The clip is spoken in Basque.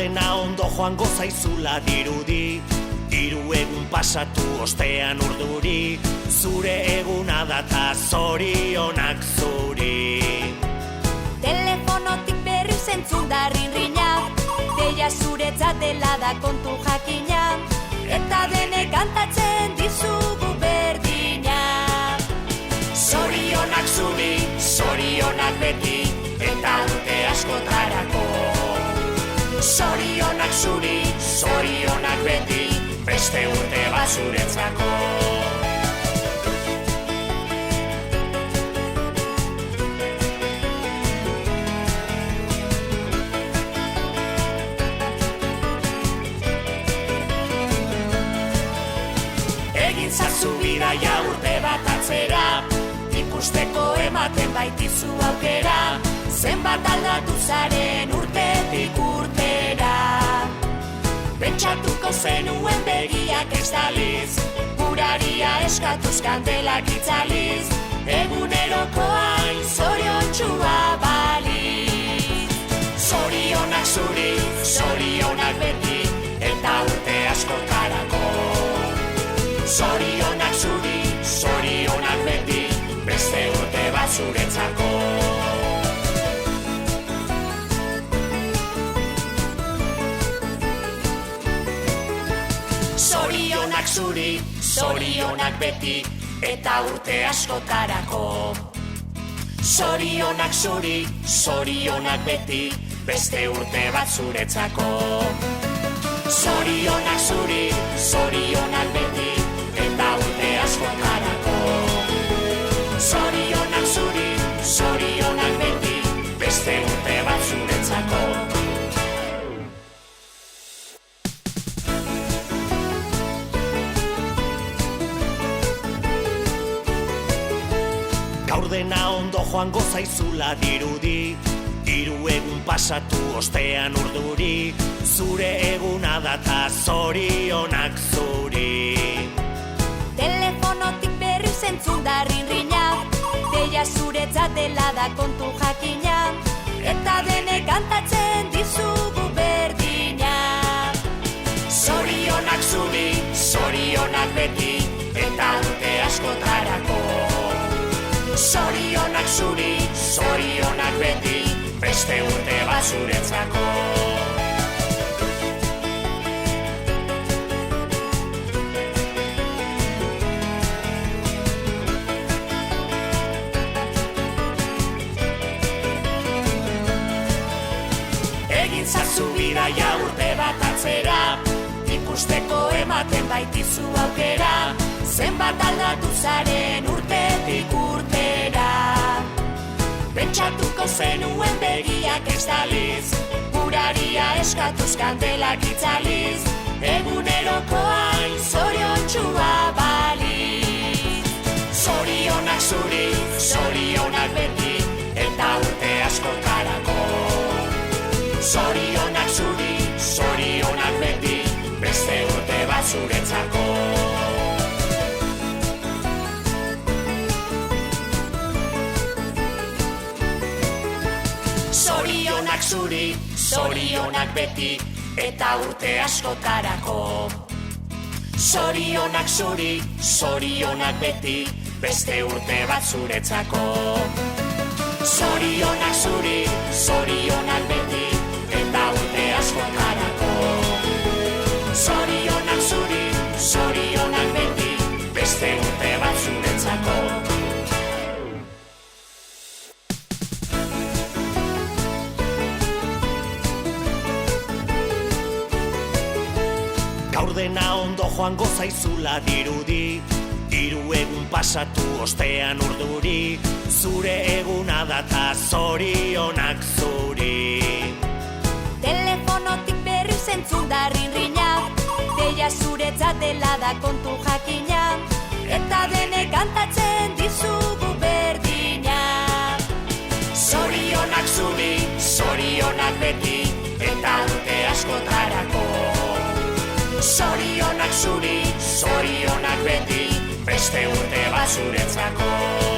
Dena ondo joango zaizula dirudi, 3 egun pasatu ostean urduri, zure eguna data zorionak zuri. Telefonotik berri zentzun da rinrina, deia zuretzat dela da kontu jakina, eta denek kantatzen dizugu berdina. Zorionak zuri, zorionak beti, eta urte askotarako. Zorionak zuri, zorionak beti, beste urte bat zuretzako. Egin zazu bidaia urte bat atzera, ikusteko ematen baitizu aukera, zenbat aldatu zaren urtetik urtera. Pentsatuko zenuen begiak estaliz, uraria eskatuz kandelak itzaliz, eguneroko hain zoriontsua baliz. Zorionak zuri, zorionak beti, eta urte askotarako. Zorionak zuri, zorionak beti, beste urte bat zuretzako. Zorionak zuri, zorionak beti, eta urte askotarako. Zorionak zuri, zorionak beti, beste urte bat zuretzako. Zorionak zuri, zorionak beti, eta urte askotarako. Zorionak zuri, zorionak beti, beste urte bat zuretzako. Gaur dena ondo joango zaizula dirudi, 3 egun pasatu ostean urduri, zure eguna data zorionak zuri. Telefonotik berri zentzun da rinrina, deia zuretzat dela da kontu jakina, eta denek kantatzen dizugu berdina. Zorionak zuri, zorionak beti, eta urte askotarako. Zorionak zuri, zorionak beti, beste urte bat zuretzako. Egin zazu bidaia urte bat atzera, ikusteko ematen baitizu aukera, zenbat aldatu zaren urtetik urtera. Pentsatuko zenuen begiak estaliz, uraria eskatuz kandelak itzaliz, eguneroko hain zoriontsua baliz. Zorionak zuri, zorionak beti, eta urte askotarako. Zorionak zuri, zorionak beti, beste urte bat zuretzako. Zorionak zuri, zorionak beti, eta urte askotarako. Zorionak zuri, zorionak beti, beste urte bat zuretzako. Zorionak zuri, zorionak beti, eta urte askotarako. Zorionak zuri, zorionak beti, beste urte bat zuretzako. Gaur dena ondo joango zaizula dirudi, 3 egun pasatu ostean urduri, zure eguna data zorionak zuri. Telefonotik berri zentzun da rinrina, deia zuretzat dela da kontu jakina, eta denek kantatzen dizugu berdina. Zorionak zuri, zorionak beti, eta urte askotarako. Zorionak zuri, zorionak beti, beste urte bat zuretzako.